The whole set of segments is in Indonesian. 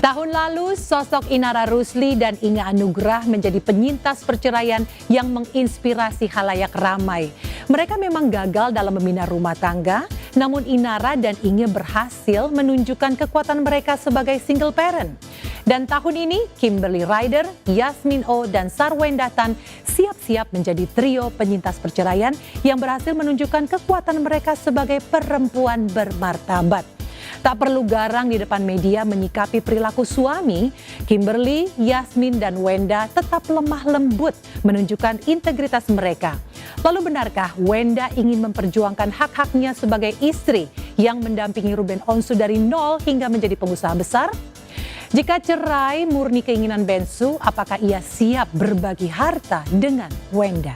Tahun lalu, sosok Inara Rusli dan Inge Anugrah menjadi penyintas perceraian yang menginspirasi khalayak ramai. Mereka memang gagal dalam membina rumah tangga, namun Inara dan Inge berhasil menunjukkan kekuatan mereka sebagai single parent. Dan tahun ini, Kimberly Ryder, Yasmin O, dan Sarwenda Tan siap-siap menjadi trio penyintas perceraian yang berhasil menunjukkan kekuatan mereka sebagai perempuan bermartabat. Tak perlu garang di depan media menyikapi perilaku suami, Kimberly, Yasmin, dan Wenda tetap lemah lembut menunjukkan integritas mereka. Lalu benarkah Wenda ingin memperjuangkan hak-haknya sebagai istri yang mendampingi Ruben Onsu dari nol hingga menjadi pengusaha besar? Jika cerai murni keinginan Bensu, apakah ia siap berbagi harta dengan Wenda?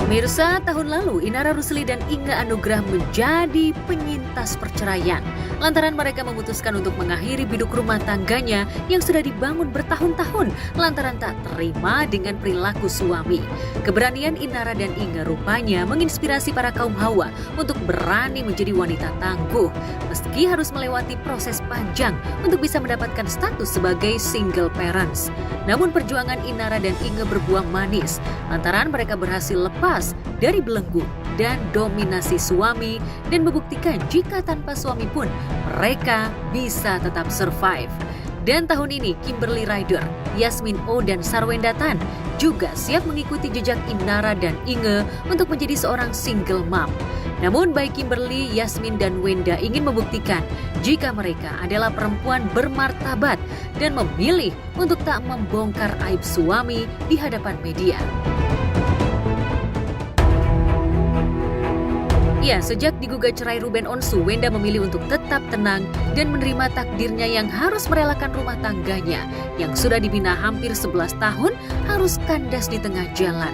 Pemirsa, tahun lalu Inara Rusli dan Inge Anugrah menjadi penyintas perceraian lantaran mereka memutuskan untuk mengakhiri biduk rumah tangganya yang sudah dibangun bertahun-tahun lantaran tak terima dengan perilaku suami. Keberanian Inara dan Inge rupanya menginspirasi para kaum hawa untuk berani menjadi wanita tangguh meski harus melewati proses panjang untuk bisa mendapatkan status sebagai single parents. Namun perjuangan Inara dan Inge berbuah manis lantaran mereka berhasil lepas dari belenggu dan dominasi suami dan membuktikan jika tanpa suami pun mereka bisa tetap survive. Dan tahun ini Kimberly Ryder, Yasmin O, dan Sarwenda Tan juga siap mengikuti jejak Inara dan Inge untuk menjadi seorang single mom. Namun baik Kimberly, Yasmin, dan Wenda ingin membuktikan jika mereka adalah perempuan bermartabat dan memilih untuk tak membongkar aib suami di hadapan media. Ya, sejak digugat cerai Ruben Onsu, Wenda memilih untuk tetap tenang dan menerima takdirnya yang harus merelakan rumah tangganya yang sudah dibina hampir 11 tahun harus kandas di tengah jalan.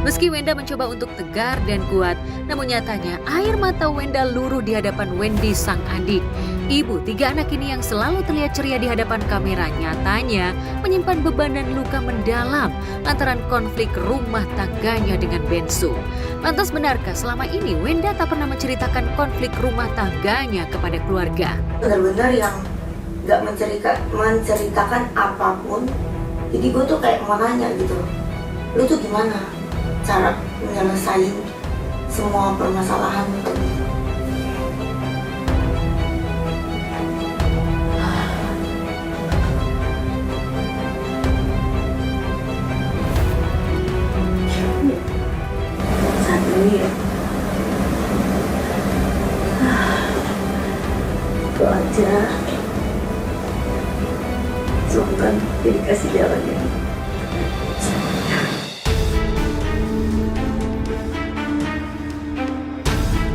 Meski Wenda mencoba untuk tegar dan kuat, namun nyatanya air mata Wenda luruh di hadapan Wendy sang adik. Ibu 3 anak ini yang selalu terlihat ceria di hadapan kamera nyatanya menyimpan beban dan luka mendalam lantaran konflik rumah tangganya dengan Bensu. Lantas benarkah selama ini Wenda tak pernah menceritakan konflik rumah tangganya kepada keluarga? Benar-benar yang gak menceritakan apapun. Jadi gue tuh kayak mau nanya gitu, lu tuh gimana cara menyelesaikan semua permasalahan? Ya. Itu aja. Semoga dikasih jalannya.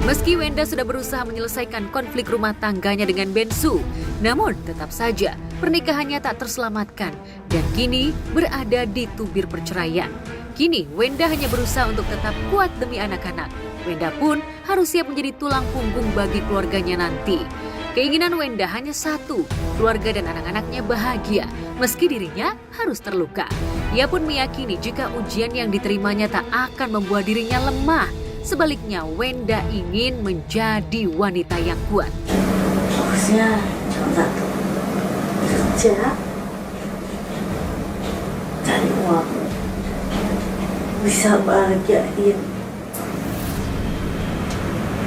Meski Wenda sudah berusaha menyelesaikan konflik rumah tangganya dengan Bensu, namun tetap saja pernikahannya tak terselamatkan dan kini berada di tubir perceraian. Kini Wenda hanya berusaha untuk tetap kuat demi anak-anak. Wenda pun harus siap menjadi tulang punggung bagi keluarganya nanti. Keinginan Wenda hanya satu, keluarga dan anak-anaknya bahagia, meski dirinya harus terluka. Ia pun meyakini jika ujian yang diterimanya tak akan membuat dirinya lemah. Sebaliknya, Wenda ingin menjadi wanita yang kuat. Fokusnya cuma satu, kerja, cari uang, bisa bahagiain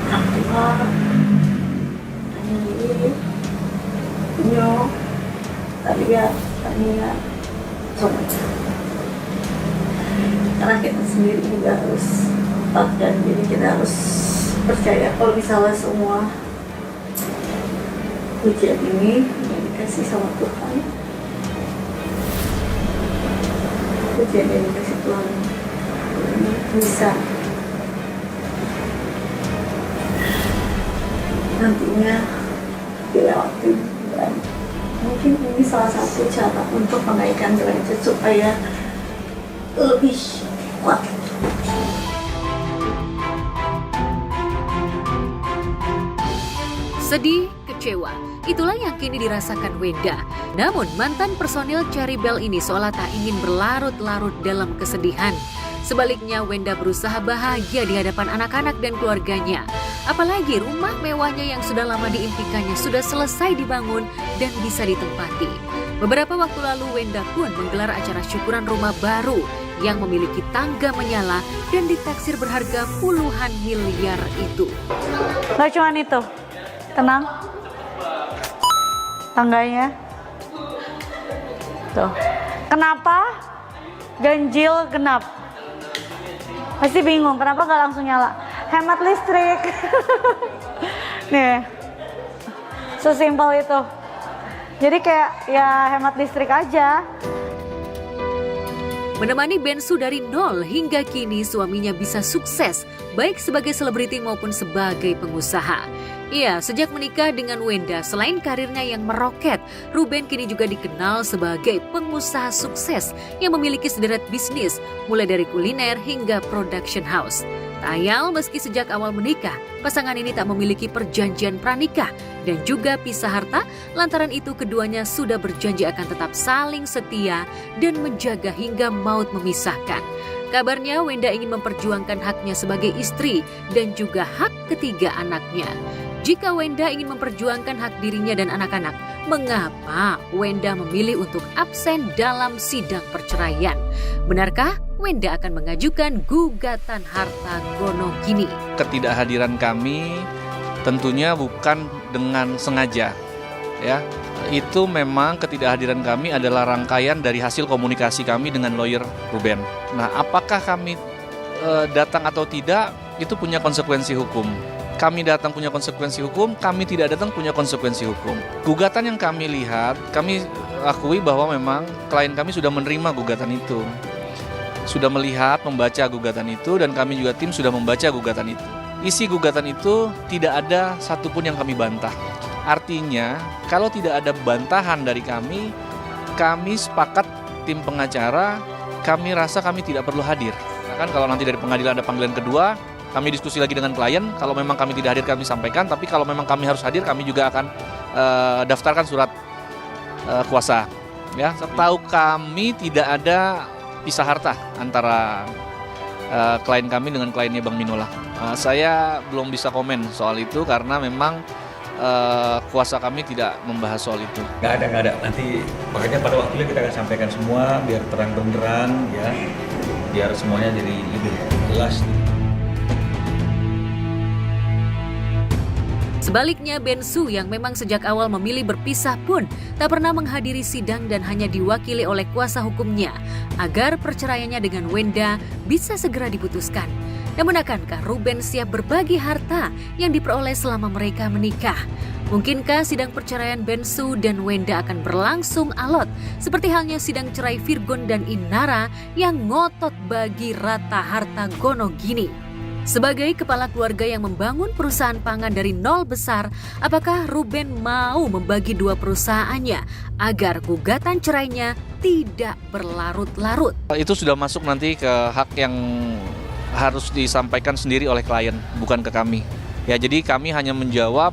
orang tua, Tania, semuanya. Karena kita sendiri juga harus kuat dan jadi kita harus percaya kalau misalnya semua ujian ini yang dikasih sama Tuhan, ujian yang dikasih Tuhan bisa nantinya dilewatin, dan mungkin ini salah satu cara untuk menaikkan derajat supaya lebih kuat. Sedih, kecewa, itulah yang kini dirasakan Wenda. Namun mantan personil Cherry Bell ini seolah tak ingin berlarut-larut dalam kesedihan. Sebaliknya, Wenda berusaha bahagia di hadapan anak-anak dan keluarganya. Apalagi rumah mewahnya yang sudah lama diimpikannya sudah selesai dibangun dan bisa ditempati. Beberapa waktu lalu Wenda pun menggelar acara syukuran rumah baru yang memiliki tangga menyala dan ditaksir berharga puluhan miliar itu. Gak cuma itu, tenang. Tangganya. Tuh. Kenapa ganjil genap? Pasti bingung, kenapa gak langsung nyala? Hemat listrik. Nih, sesimpel itu. Jadi kayak ya hemat listrik aja. Menemani Bensu dari nol hingga kini suaminya bisa sukses, baik sebagai selebriti maupun sebagai pengusaha. Iya, sejak menikah dengan Wenda, selain karirnya yang meroket, Ruben kini juga dikenal sebagai pengusaha sukses yang memiliki sederet bisnis, mulai dari kuliner hingga production house. Tak ayal meski sejak awal menikah, pasangan ini tak memiliki perjanjian pranikah dan juga pisah harta, lantaran itu keduanya sudah berjanji akan tetap saling setia dan menjaga hingga maut memisahkan. Kabarnya Wenda ingin memperjuangkan haknya sebagai istri dan juga hak ketiga anaknya. Jika Wenda ingin memperjuangkan hak dirinya dan anak-anak, mengapa Wenda memilih untuk absen dalam sidang perceraian? Benarkah Wenda akan mengajukan gugatan harta gonogini? Ketidakhadiran kami tentunya bukan dengan sengaja, ya. Itu memang ketidakhadiran kami adalah rangkaian dari hasil komunikasi kami dengan lawyer Ruben. Nah, apakah kami datang atau tidak, itu punya konsekuensi hukum. Kami datang punya konsekuensi hukum, kami tidak datang punya konsekuensi hukum. Gugatan yang kami lihat, kami akui bahwa memang klien kami sudah menerima gugatan itu. Sudah melihat, membaca gugatan itu, dan kami juga tim sudah membaca gugatan itu. Isi gugatan itu tidak ada satupun yang kami bantah. Artinya, kalau tidak ada bantahan dari kami sepakat tim pengacara, kami rasa kami tidak perlu hadir. Nah, kan kalau nanti dari pengadilan ada panggilan kedua, kami diskusi lagi dengan klien, kalau memang kami tidak hadir kami sampaikan, tapi kalau memang kami harus hadir kami juga akan daftarkan surat kuasa. Ya, setahu kami tidak ada pisah harta antara klien kami dengan kliennya Bang Minola. Saya belum bisa komen soal itu karena memang kuasa kami tidak membahas soal itu. Nggak ada. Nanti makanya pada waktunya kita akan sampaikan semua biar terang benderang ya, biar semuanya jadi lebih jelas. Sebaliknya, Bensu yang memang sejak awal memilih berpisah pun tak pernah menghadiri sidang dan hanya diwakili oleh kuasa hukumnya agar perceraiannya dengan Wenda bisa segera diputuskan. Namun akankah Ruben siap berbagi harta yang diperoleh selama mereka menikah? Mungkinkah sidang perceraian Bensu dan Wenda akan berlangsung alot seperti halnya sidang cerai Virgon dan Inara yang ngotot bagi rata harta gonogini? Sebagai kepala keluarga yang membangun perusahaan pangan dari nol besar, apakah Ruben mau membagi dua perusahaannya agar gugatan cerainya tidak berlarut-larut? Itu sudah masuk nanti ke hak yang harus disampaikan sendiri oleh klien, bukan ke kami. Ya, jadi kami hanya menjawab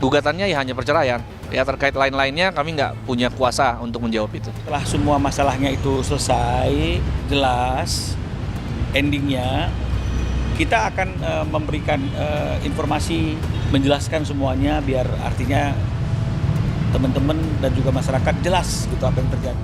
gugatannya ya hanya perceraian. Ya, terkait lain-lainnya kami nggak punya kuasa untuk menjawab itu. Setelah semua masalahnya itu selesai, jelas endingnya, kita akan memberikan informasi, menjelaskan semuanya biar artinya teman-teman dan juga masyarakat jelas gitu apa yang terjadi.